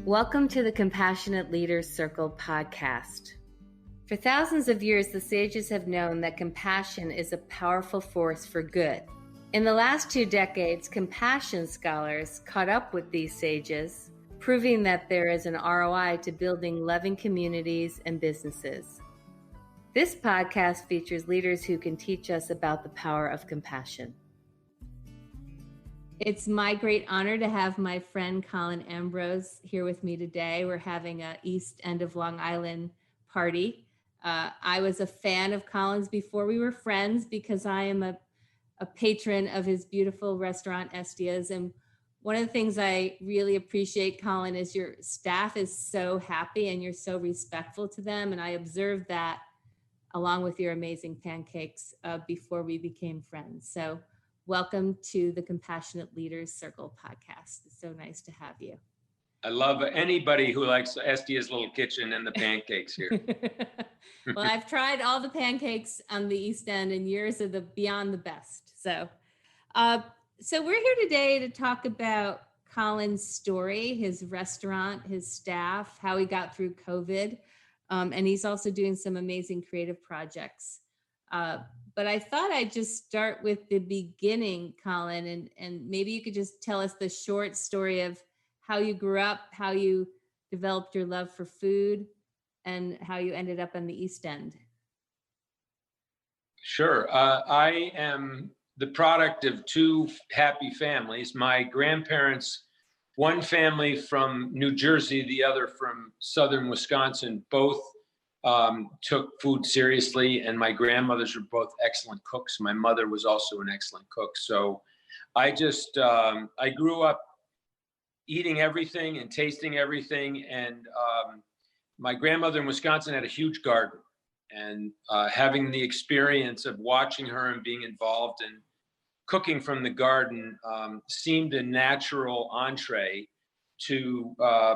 Welcome to the Compassionate Leaders Circle podcast. For thousands of years, the sages have known that compassion is a powerful force for good. In the last 2 decades, compassion scholars caught up with these sages, proving that there is an ROI to building loving communities and businesses. This podcast features leaders who can teach us about the power of compassion. It's my great honor to have my friend Colin Ambrose here with me today. We're having a East End of Long Island party. I was a fan of Colin's before we were friends because I am a patron of his beautiful restaurant, Estia's. And one of the things I really appreciate, Colin, is your staff is so happy and you're so respectful to them. And I observed that along with your amazing pancakes before we became friends. So welcome to the Compassionate Leaders Circle podcast. It's so nice to have you. I love anybody who likes Estia's little kitchen and the pancakes here. Well, I've tried all the pancakes on the East End and yours are beyond the best. So we're here today to talk about Colin's story, his restaurant, his staff, how he got through COVID. And he's also doing some amazing creative projects. But I thought I'd just start with the beginning, Colin, and maybe you could just tell us the short story of how you grew up, how you developed your love for food, and how you ended up on the East End. Sure. I am the product of 2 happy families. My grandparents, one family from New Jersey, the other from southern Wisconsin, both took food seriously, and my grandmothers were both excellent cooks. My mother was also an excellent cook. So I grew up eating everything and tasting everything. And my grandmother in Wisconsin had a huge garden, and having the experience of watching her and being involved in cooking from the garden seemed a natural entree to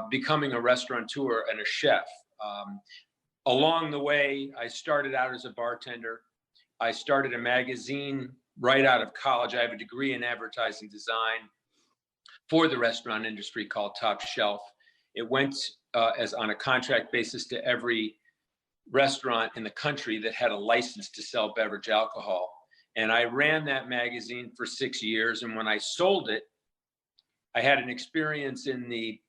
becoming a restaurateur and a chef. Along the way, I started out as a bartender. I started a magazine right out of college. I have a degree in advertising design for the restaurant industry called Top Shelf. It went as on a contract basis to every restaurant in the country that had a license to sell beverage alcohol. And I ran that magazine for 6 years. And when I sold it, I had an experience in the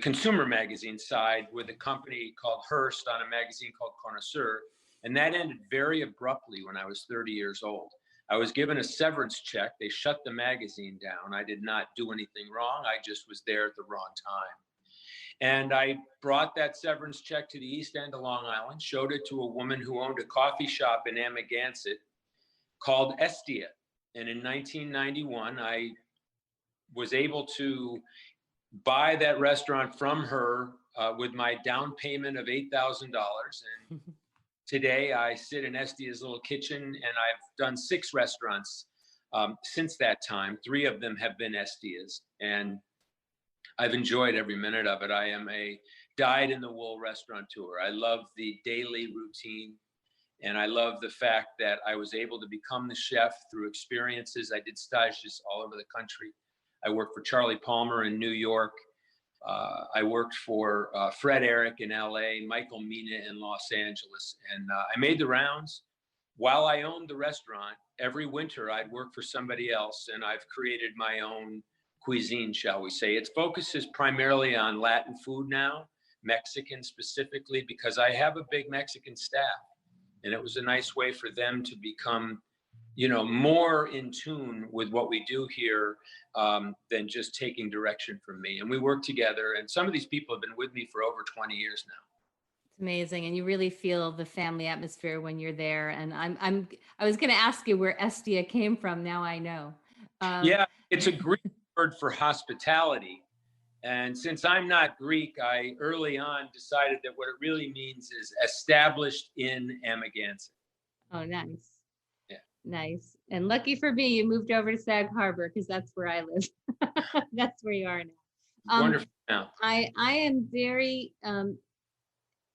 consumer magazine side with a company called Hearst on a magazine called Connoisseur. And that ended very abruptly when I was 30 years old. I was given a severance check. They shut the magazine down. I did not do anything wrong. I just was there at the wrong time. And I brought that severance check to the East End of Long Island, showed it to a woman who owned a coffee shop in Amagansett called Estia. And in 1991, I was able to buy that restaurant from her with my down payment of $8,000. And today I sit in Estia's little kitchen, and I've done 6 restaurants since that time. 3 of them have been Estia's, and I've enjoyed every minute of it. I am a dyed-in-the-wool restaurateur. I love the daily routine, and I love the fact that I was able to become the chef through experiences. I did stages all over the country. I worked for Charlie Palmer in New York. I worked for Fred Eric in LA, Michael Mina in Los Angeles. And I made the rounds. While I owned the restaurant, every winter I'd work for somebody else, and I've created my own cuisine, shall we say. Its focus is primarily on Latin food now, Mexican specifically, because I have a big Mexican staff. And it was a nice way for them to become more in tune with what we do here than just taking direction from me. And we work together. And some of these people have been with me for over 20 years now. It's amazing. And you really feel the family atmosphere when you're there. And I was going to ask you where Estia came from. Now I know. Yeah, it's a Greek word for hospitality. And since I'm not Greek, I early on decided that what it really means is established in Amagansett. Oh, nice. Yeah. Nice. And lucky for me, you moved over to Sag Harbor because that's where I live. That's where you are now. Wonderful. Now. I am very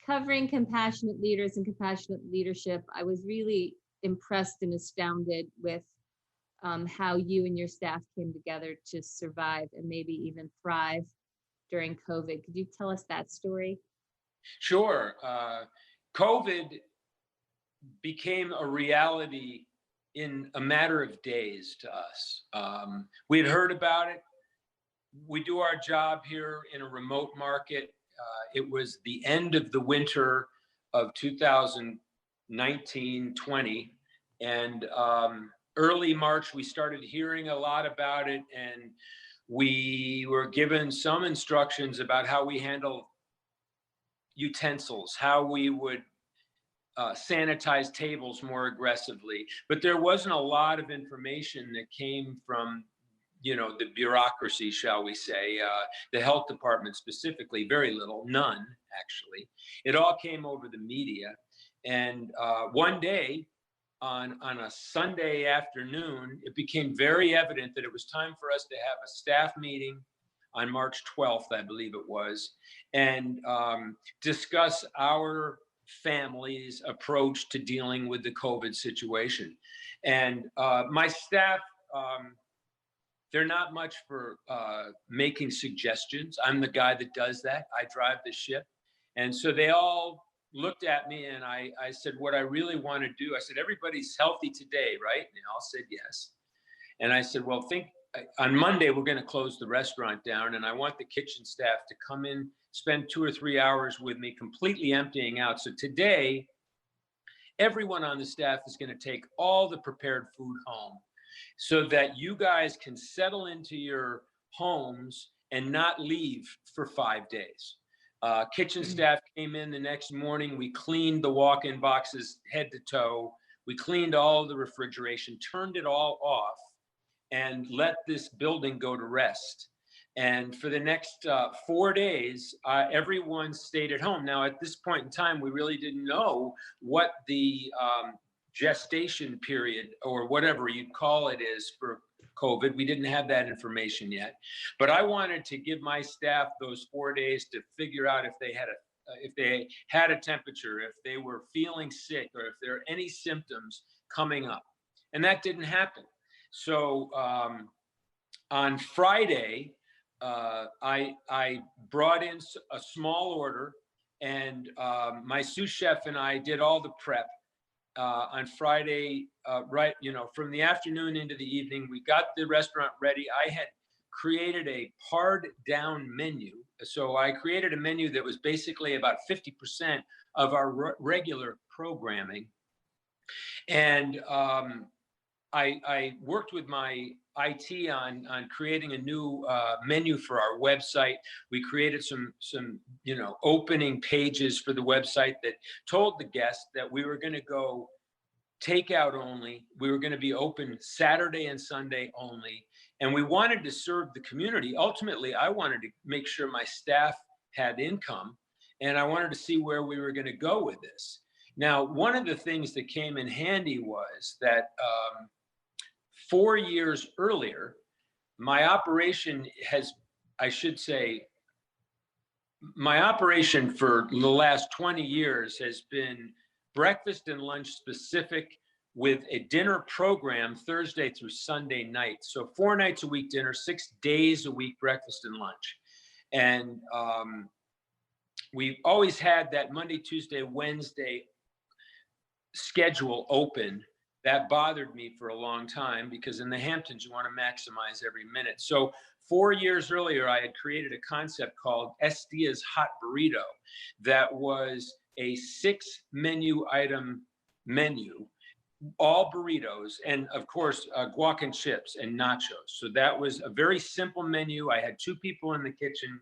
covering compassionate leaders and compassionate leadership. I was really impressed and astounded with how you and your staff came together to survive and maybe even thrive during COVID. Could you tell us that story? Sure. COVID became a reality in a matter of days to us. We had heard about it. We do our job here in a remote market. It was the end of the winter of 2019-20, and early March, we started hearing a lot about it, and we were given some instructions about how we handle utensils, how we would sanitize tables more aggressively. But there wasn't a lot of information that came from, the bureaucracy, shall we say, the health department specifically, very little, none, actually. It all came over the media. And one day, on a Sunday afternoon, it became very evident that it was time for us to have a staff meeting on March 12th, I believe it was, and discuss our family's approach to dealing with the COVID situation. And my staff, they're not much for making suggestions. I'm the guy that does that. I drive the ship. And so they all looked at me, and I said, what I really want to do, I said, everybody's healthy today, right? And they all said yes. And I said, well, on Monday, we're going to close the restaurant down, and I want the kitchen staff to come in, spend 2 or 3 hours with me, completely emptying out. So today, everyone on the staff is going to take all the prepared food home so that you guys can settle into your homes and not leave for 5 days. Kitchen staff came in the next morning. We cleaned the walk-in boxes head to toe. We cleaned all the refrigeration, turned it all off, and let this building go to rest. And for the next 4 days, everyone stayed at home. Now, at this point in time, we really didn't know what the gestation period, or whatever you'd call it, is for COVID. We didn't have that information yet. But I wanted to give my staff those 4 days to figure out if they had a temperature, if they were feeling sick, or if there are any symptoms coming up. And that didn't happen. So on Friday, I brought in a small order, and my sous chef and I did all the prep on Friday, from the afternoon into the evening. We got the restaurant ready. I had created a pared down menu. So I created a menu that was basically about 50% of our regular programming. And I worked with my IT on creating a new menu for our website. We created some opening pages for the website that told the guests that we were going to go takeout only. We were going to be open Saturday and Sunday only. And we wanted to serve the community. Ultimately, I wanted to make sure my staff had income, and I wanted to see where we were going to go with this. Now, one of the things that came in handy was that 4 years earlier, my operation for the last 20 years has been breakfast and lunch specific, with a dinner program Thursday through Sunday night. So 4 nights a week dinner, 6 days a week breakfast and lunch. And we've always had that Monday, Tuesday, Wednesday schedule open. That bothered me for a long time, because in the Hamptons, you want to maximize every minute. So 4 years earlier, I had created a concept called Estia's Hot Burrito that was a 6 menu item menu, all burritos, and of course, guac and chips and nachos. So that was a very simple menu. I had 2 people in the kitchen.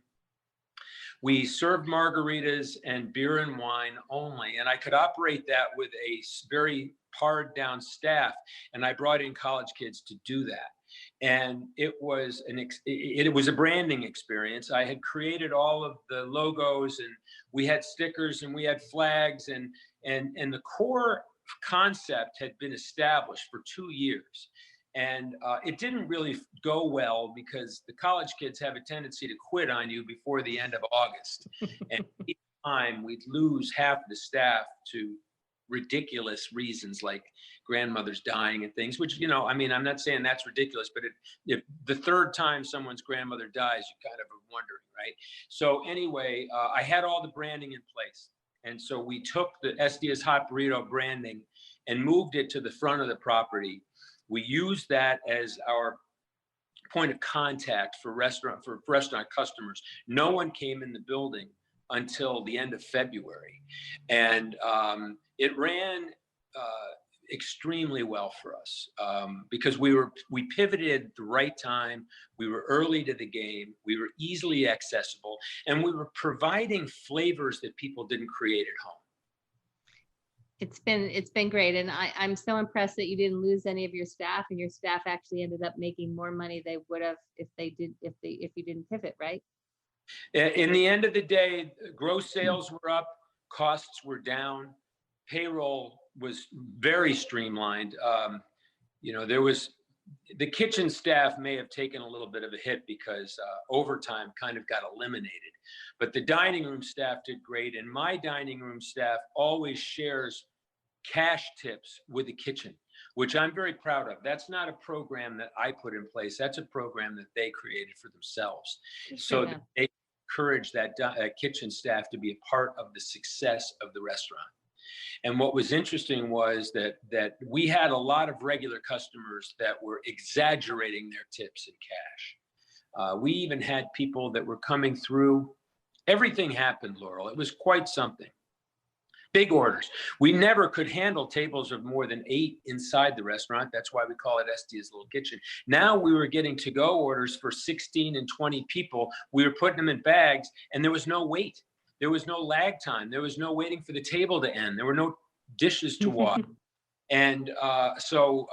We served margaritas and beer and wine only, and I could operate that with a very pared down staff, and I brought in college kids to do that. And it was a branding experience. I had created all of the logos, and we had stickers, and we had flags, and the core concept had been established for 2 years. And it didn't really go well, because the college kids have a tendency to quit on you before the end of August. And each time we'd lose half the staff to ridiculous reasons like grandmother's dying and things, which, I mean, I'm not saying that's ridiculous, but if the third time someone's grandmother dies, you kind of are wondering, right? So anyway, I had all the branding in place. And so we took the Estia's Hot Burrito branding and moved it to the front of the property. We used that as our point of contact for restaurant customers. No one came in the building until the end of February, and it ran extremely well for us because we pivoted at the right time. We were early to the game. We were easily accessible, and we were providing flavors that people didn't create at home. It's been great, and I'm so impressed that you didn't lose any of your staff, and your staff actually ended up making more money they would have if you didn't pivot, right? In the end of the day, gross sales were up, costs were down, payroll was very streamlined. There was the kitchen staff may have taken a little bit of a hit because overtime kind of got eliminated, but the dining room staff did great. And my dining room staff always shares cash tips with the kitchen, which I'm very proud of. That's not a program that I put in place. That's a program that they created for themselves. So that they encourage that kitchen staff to be a part of the success of the restaurant. And what was interesting was that we had a lot of regular customers that were exaggerating their tips in cash. We even had people that were coming through. Everything happened, Laurel. It was quite something. Big orders. We never could handle tables of more than 8 inside the restaurant. That's why we call it Estia's Little Kitchen. Now we were getting to-go orders for 16 and 20 people. We were putting them in bags, and there was no wait. There was no lag time. There was no waiting for the table to end. There were no dishes to wash. And so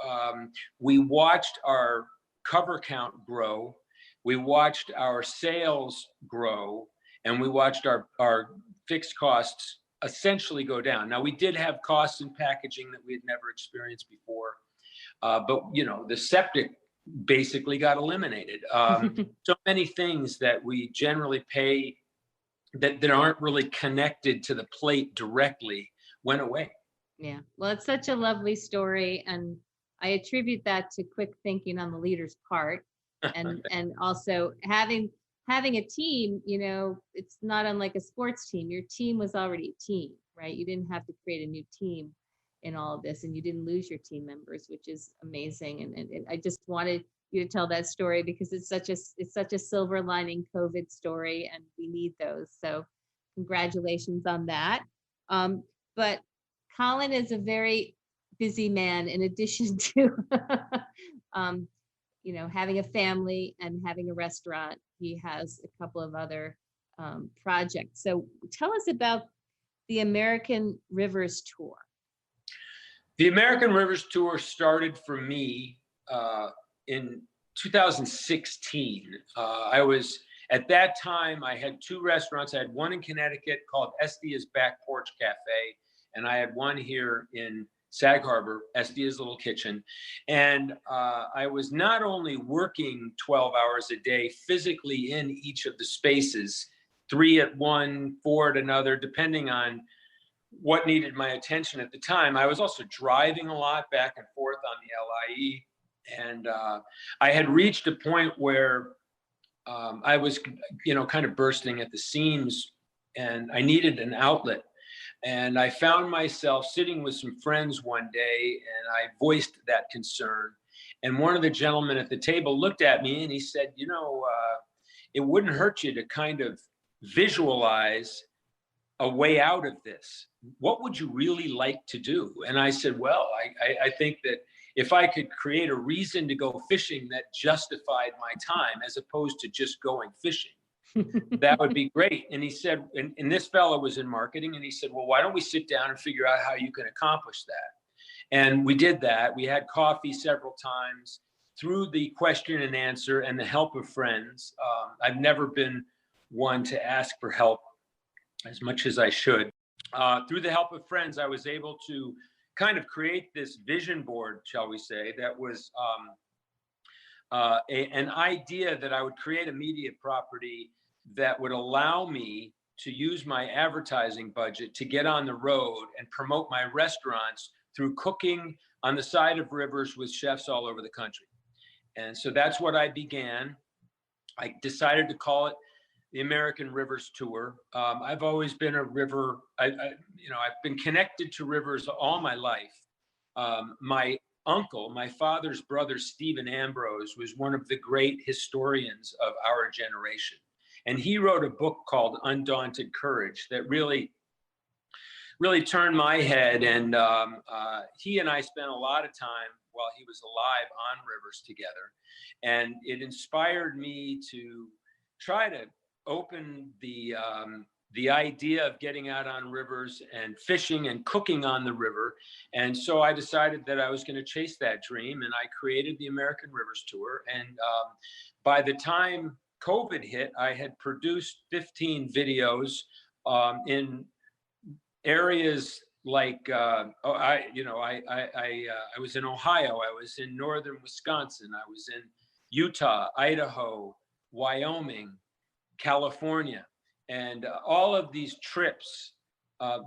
we watched our cover count grow. We watched our sales grow, and we watched our fixed costs essentially go down. Now, we did have costs in packaging that we had never experienced before, but the septic basically got eliminated. So many things that we generally pay that aren't really connected to the plate directly went away. Yeah, well, it's such a lovely story, and I attribute that to quick thinking on the leader's part, and also having a team. It's not unlike a sports team. Your team was already a team, right? You didn't have to create a new team in all of this, and you didn't lose your team members, which is amazing. And I just wanted you to tell that story because it's such a silver lining COVID story, and we need those. So congratulations on that. But Colin is a very busy man in addition to having a family and having a restaurant. He has a couple of other projects. So tell us about the American Rivers Tour. The American Rivers Tour started for me in 2016. At that time, I had 2 restaurants. I had one in Connecticut called Estia's Back Porch Cafe, and I had one here in Sag Harbor, Estia's Little Kitchen. And I was not only working 12 hours a day physically in each of the spaces, 3 at one, 4 at another, depending on what needed my attention at the time. I was also driving a lot back and forth on the LIE. And I had reached a point where I was, kind of bursting at the seams, and I needed an outlet. And I found myself sitting with some friends one day, and I voiced that concern. And one of the gentlemen at the table looked at me and he said, it wouldn't hurt you to kind of visualize a way out of this. What would you really like to do? And I said, well, I think that if I could create a reason to go fishing that justified my time as opposed to just going fishing, that would be great. And he said, and this fellow was in marketing, and he said, well, why don't we sit down and figure out how you can accomplish that? And we did that. We had coffee several times through the question and answer and the help of friends. I've never been one to ask for help as much as I should. Through the help of friends, I was able to kind of create this vision board, shall we say, that was an idea that I would create a media property that would allow me to use my advertising budget to get on the road and promote my restaurants through cooking on the side of rivers with chefs all over the country. And so that's what I began. I decided to call it the American Rivers Tour. I've always been a river, I've been connected to rivers all my life. My uncle, my father's brother, Colin Ambrose, was one of the great historians of our generation. And he wrote a book called Undaunted Courage that really turned my head. And he and I spent a lot of time while he was alive on rivers together. And it inspired me to try to open the idea of getting out on rivers and fishing and cooking on the river. And so I decided that I was going to chase that dream, and I created the American Rivers Tour. And by the time COVID hit, I had produced 15 videos in areas like I was in Ohio, I was in northern Wisconsin, I was in Utah, Idaho, Wyoming, California, and all of these trips,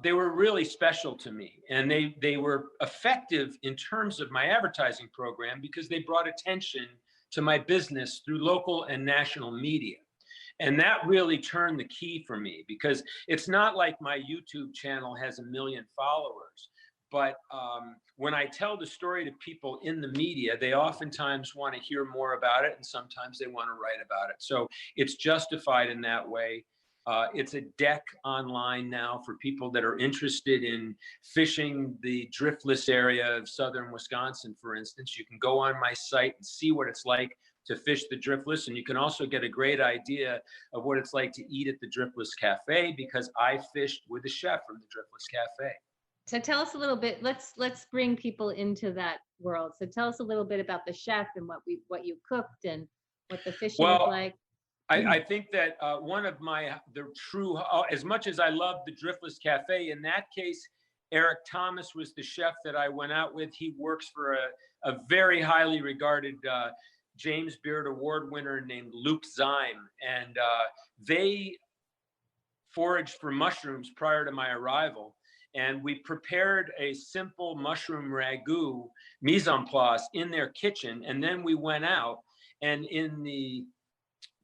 they were really special to me, and they were effective in terms of my advertising program because they brought attention to my business through local and national media. And that really turned the key for me, because it's not like my YouTube channel has 1 million followers. But when I tell the story to people in the media, they oftentimes want to hear more about it, and sometimes they want to write about it. So it's justified in that way. It's a deck online now for people that are interested in fishing the driftless area of southern Wisconsin, for instance. You can go on my site and see what it's like to fish the driftless, and you can also get a great idea of what it's like to eat at the Driftless Cafe, because I fished with a chef from the Driftless Cafe. So tell us a little bit, let's bring people into that world. So tell us a little bit about the chef and what you cooked and what the fishing was like. I think that one of as much as I love the Driftless Cafe, in that case, Eric Thomas was the chef that I went out with. He works for a very highly regarded James Beard Award winner named Luke Zyme. And they foraged for mushrooms prior to my arrival. And we prepared a simple mushroom ragu mise en place in their kitchen. And then we went out, and in the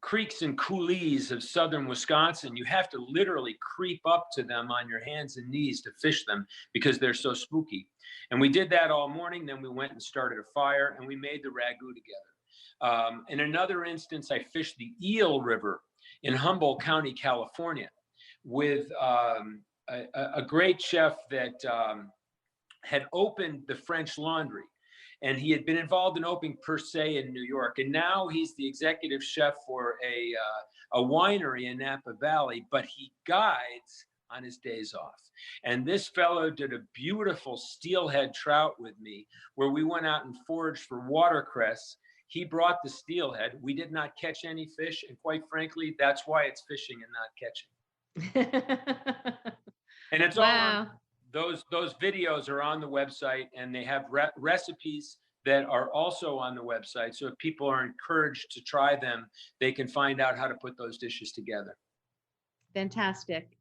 creeks and coulees of southern Wisconsin, you have to literally creep up to them on your hands and knees to fish them because they're so spooky. And we did that all morning. Then we went and started a fire, and we made the ragu together. In another instance, I fished the Eel River in Humboldt County, California, with a great chef that had opened the French Laundry. And he had been involved in opening Per Se in New York. And now he's the executive chef for a winery in Napa Valley, but he guides on his days off. And this fellow did a beautiful steelhead trout with me, where we went out and foraged for watercress. He brought the steelhead. We did not catch any fish. And quite frankly, that's why it's fishing and not catching. And it's wow. all on, those videos are on the website, and they have recipes that are also on the website. So if people are encouraged to try them, they can find out how to put those dishes together. Fantastic.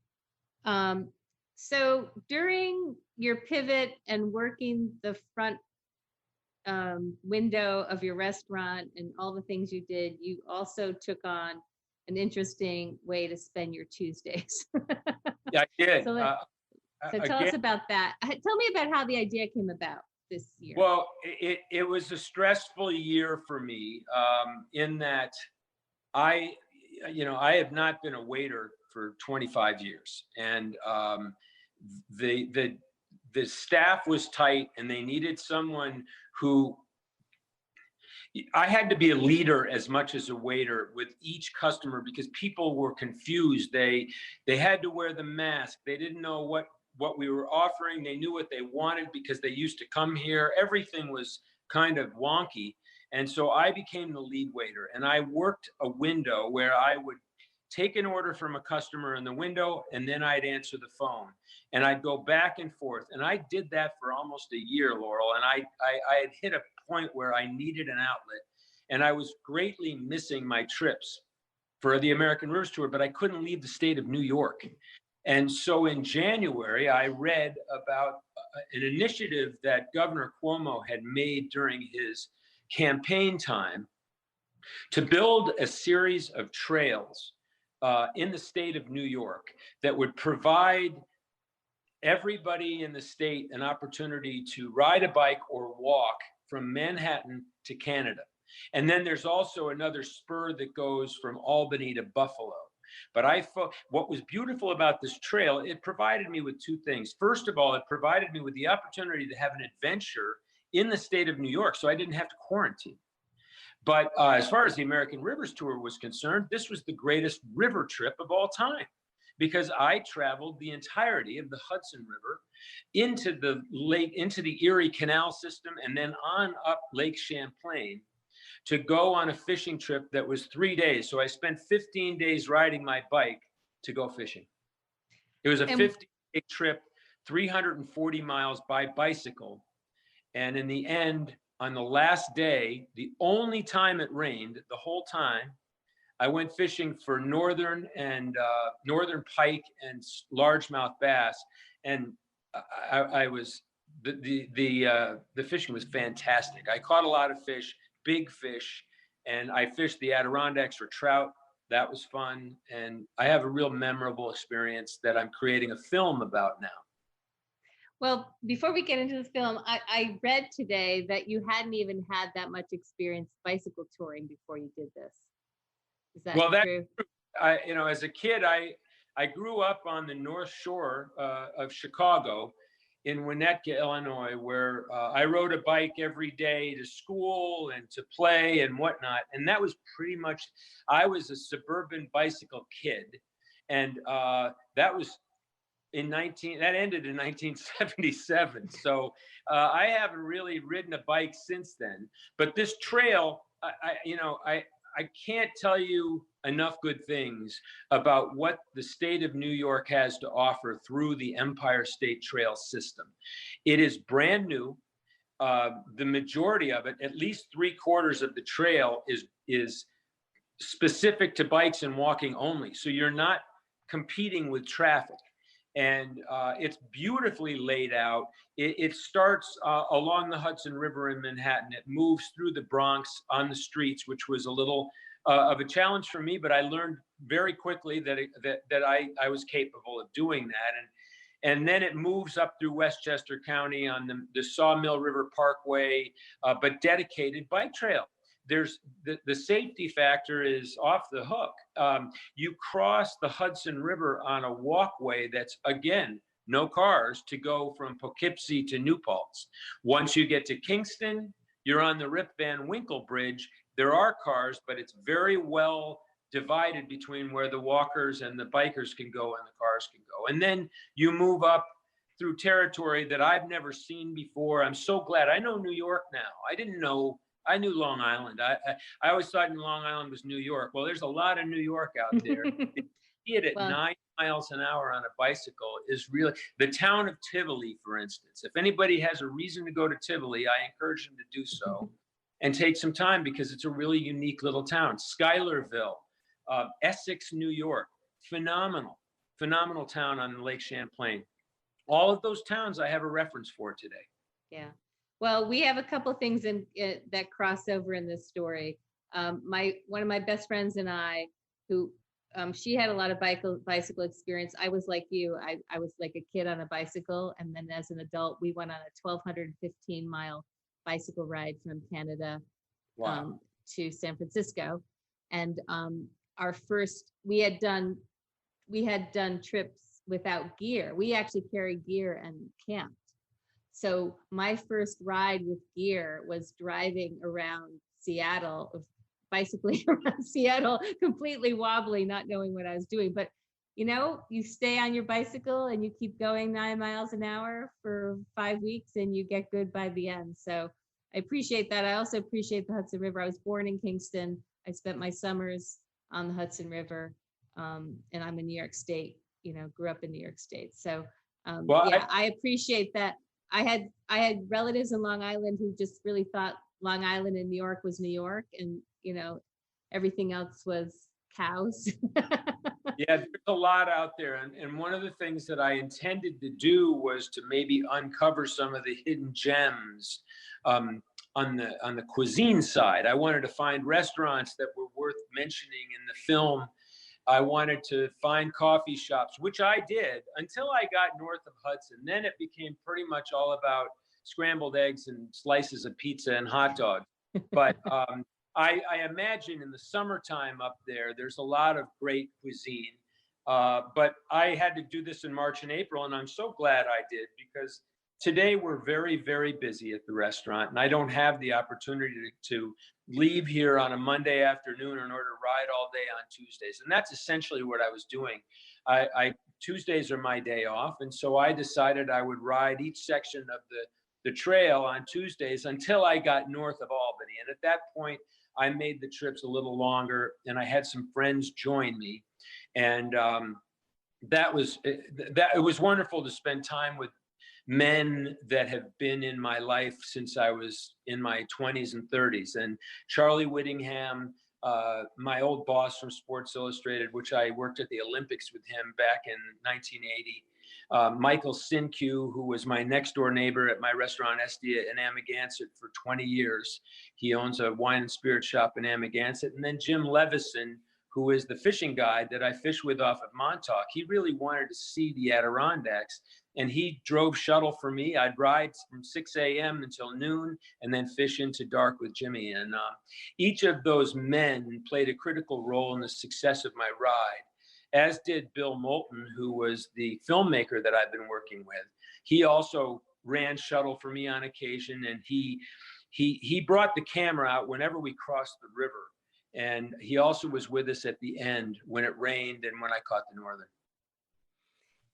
So during your pivot and working the front window of your restaurant and all the things you did, you also took on an interesting way to spend your Tuesdays. Yeah, I did. So tell us about that. Tell me about how the idea came about this year. Well, it was a stressful year for me, in that I have not been a waiter for 25 years, and the staff was tight, and they needed someone who. I had to be a leader as much as a waiter with each customer, because people were confused. They had to wear the mask. They didn't know what we were offering. They knew what they wanted because they used to come here. Everything was kind of wonky. And so I became the lead waiter, and I worked a window where I would take an order from a customer in the window, and then I'd answer the phone, and I'd go back and forth. And I did that for almost a year, Laurel. And I had hit a point where I needed an outlet, and I was greatly missing my trips. for the American Rivers Tour, but I couldn't leave the state of New York. And so in January, I read about an initiative that Governor Cuomo had made during his campaign time to build a series of trails in the state of New York that would provide everybody in the state an opportunity to ride a bike or walk from Manhattan to Canada. And then there's also another spur that goes from Albany to Buffalo. But what was beautiful about this trail, it provided me with two things. First of all, it provided me with the opportunity to have an adventure in the state of New York, so I didn't have to quarantine. But as far as the American Rivers Tour was concerned, this was the greatest river trip of all time, because I traveled the entirety of the Hudson River into the lake, into the Erie Canal system, and then on up Lake Champlain to go on a fishing trip that was 3 days. So I spent 15 days riding my bike to go fishing. It was a 50-day trip, 340 miles by bicycle. And in the end, on the last day, the only time it rained the whole time, I went fishing for northern pike and largemouth bass, and the fishing was fantastic. I caught a lot of fish, big fish, and I fished the Adirondacks for trout. That was fun, and I have a real memorable experience that I'm creating a film about now. Well, before we get into the film, I read today that you hadn't even had that much experience bicycle touring before you did this. Is that true? As a kid, I grew up on the North Shore of Chicago in Winnetka, Illinois, where I rode a bike every day to school and to play and whatnot. And that was pretty much, I was a suburban bicycle kid. And that ended in 1977. So I haven't really ridden a bike since then. But this trail, I can't tell you enough good things about what the state of New York has to offer through the Empire State Trail system. It is brand new. The majority of it, at least 3/4 of the trail, is specific to bikes and walking only. So you're not competing with traffic. And it's beautifully laid out. It starts along the Hudson River in Manhattan. It moves through the Bronx on the streets, which was a little of a challenge for me, but I learned very quickly that I was capable of doing that. And then it moves up through Westchester County on the Sawmill River Parkway, but dedicated bike trail. There's the safety factor is off the hook. You cross the Hudson River on a walkway that's, again, no cars to go from Poughkeepsie to New Paltz. Once you get to Kingston, you're on the Rip Van Winkle Bridge. There are cars, but it's very well divided between where the walkers and the bikers can go and the cars can go. And then you move up through territory that I've never seen before. I'm so glad. I know New York now. I knew Long Island. I always thought Long Island was New York. Well, there's a lot of New York out there. See it at 9 miles an hour on a bicycle is really, the town of Tivoli, for instance. If anybody has a reason to go to Tivoli, I encourage them to do so and take some time, because it's a really unique little town. Schuylerville, Essex, New York, phenomenal town on Lake Champlain. All of those towns I have a reference for today. Yeah. Well, we have a couple things that cross over in this story. One of my best friends and I, who she had a lot of bicycle experience. I was like you. I was like a kid on a bicycle, and then as an adult, we went on a 1,215-mile bicycle ride from Canada to San Francisco. And we had done trips without gear. We actually carried gear and camped. So my first ride with gear was driving around Seattle, bicycling around Seattle, completely wobbly, not knowing what I was doing. But, you stay on your bicycle and you keep going 9 miles an hour for 5 weeks and you get good by the end. So I appreciate that. I also appreciate the Hudson River. I was born in Kingston. I spent my summers on the Hudson River. And I'm in New York State, grew up in New York State. So I appreciate that. I had relatives in Long Island who just really thought Long Island and New York was New York, and everything else was cows. Yeah, there's a lot out there. And one of the things that I intended to do was to maybe uncover some of the hidden gems on the cuisine side. I wanted to find restaurants that were worth mentioning in the film. I wanted to find coffee shops, which I did until I got north of Hudson. Then it became pretty much all about scrambled eggs and slices of pizza and hot dogs. But I imagine in the summertime up there, there's a lot of great cuisine. But I had to do this in March and April, and I'm so glad I did, because today we're very, very busy at the restaurant, and I don't have the opportunity to leave here on a Monday afternoon in order to ride all day on Tuesdays. And that's essentially what I was doing. Tuesdays are my day off, and so I decided I would ride each section of the trail on Tuesdays until I got north of Albany. And at that point, I made the trips a little longer, and I had some friends join me. And it was wonderful to spend time with men that have been in my life since I was in my 20s and 30s. And Charlie Whittingham, my old boss from Sports Illustrated, which I worked at the Olympics with him back in 1980. Michael Sinque, who was my next door neighbor at my restaurant Estia in Amagansett for 20 years. He owns a wine and spirit shop in Amagansett. And then Jim Levison, who is the fishing guide that I fish with off at Montauk. He really wanted to see the Adirondacks, and he drove shuttle for me. I'd ride from 6 a.m. until noon and then fish into dark with Jimmy. And each of those men played a critical role in the success of my ride, as did Bill Moulton, who was the filmmaker that I've been working with. He also ran shuttle for me on occasion, and he brought the camera out whenever we crossed the river. And he also was with us at the end when it rained and when I caught the Northern.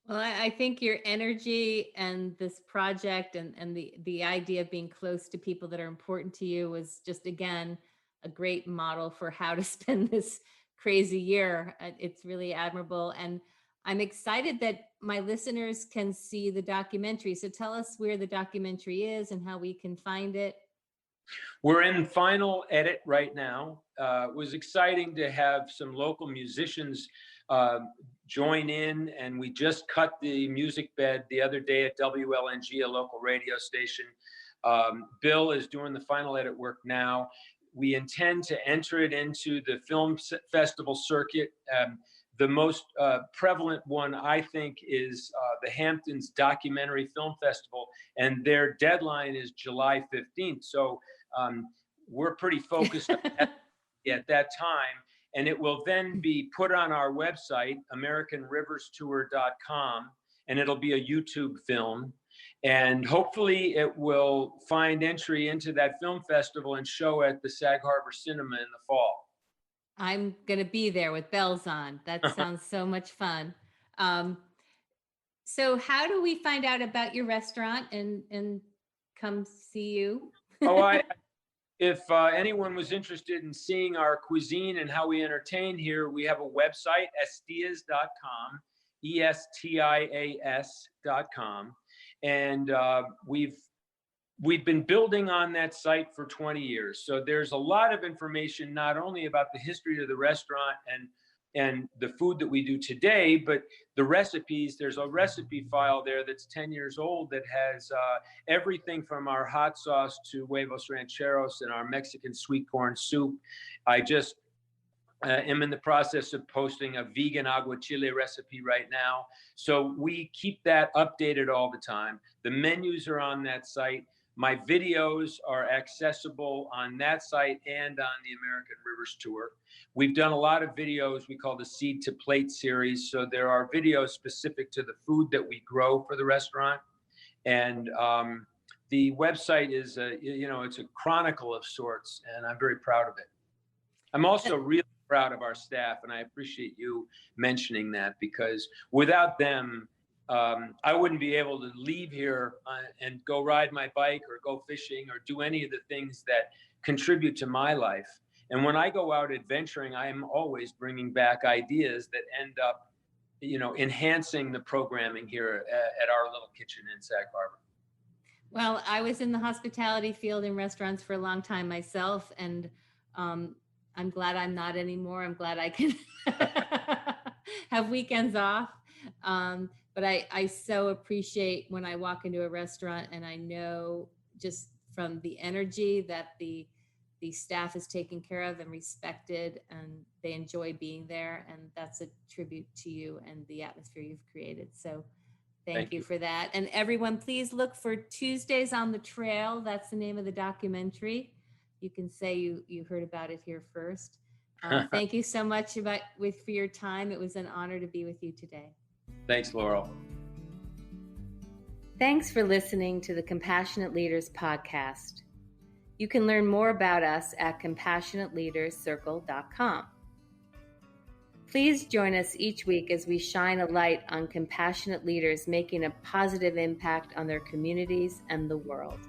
Well, I think your energy and this project and the idea of being close to people that are important to you was just, again, a great model for how to spend this crazy year. It's really admirable. And I'm excited that my listeners can see the documentary. So tell us where the documentary is and how we can find it. We're in final edit right now. It was exciting to have some local musicians join in, and we just cut the music bed the other day at WLNG, a local radio station. Bill is doing the final edit work now. We intend to enter it into the film festival circuit. The most prevalent one, I think, is the Hamptons Documentary Film Festival, and their deadline is July 15th. So we're pretty focused at that time, and it will then be put on our website, AmericanRiversTour.com, and it'll be a YouTube film. And hopefully it will find entry into that film festival and show at the Sag Harbor Cinema in the fall. I'm going to be there with bells on. That sounds so much fun. So how do we find out about your restaurant and come see you? If anyone was interested in seeing our cuisine and how we entertain here, we have a website, estias.com, ESTIAS.com. And we've been building on that site for 20 years. So there's a lot of information, not only about the history of the restaurant and the food that we do today, but the recipes. There's a recipe file there that's 10 years old that has everything from our hot sauce to huevos rancheros and our Mexican sweet corn soup. I just am in the process of posting a vegan aguachile recipe right now. So we keep that updated all the time. The menus are on that site. My videos are accessible on that site and on the American Rivers Tour. We've done a lot of videos we call the Seed to Plate series. So there are videos specific to the food that we grow for the restaurant. And the website is, it's a chronicle of sorts, and I'm very proud of it. I'm also really proud of our staff, and I appreciate you mentioning that, because without them, I wouldn't be able to leave here and go ride my bike or go fishing or do any of the things that contribute to my life. And when I go out adventuring, I am always bringing back ideas that end up, enhancing the programming here at our little kitchen in Sag Harbor. Well, I was in the hospitality field in restaurants for a long time myself, and I'm glad I'm not anymore. I'm glad I can have weekends off. But I so appreciate when I walk into a restaurant and I know just from the energy that the staff is taken care of and respected, and they enjoy being there. And that's a tribute to you and the atmosphere you've created. So thank you for that. And everyone, please look for Tuesdays on the Trail. That's the name of the documentary. You can say you heard about it here first. Thank you so much for your time. It was an honor to be with you today. Thanks, Laurel. Thanks for listening to the Compassionate Leaders podcast. You can learn more about us at compassionateleaderscircle.com. Please join us each week as we shine a light on compassionate leaders making a positive impact on their communities and the world.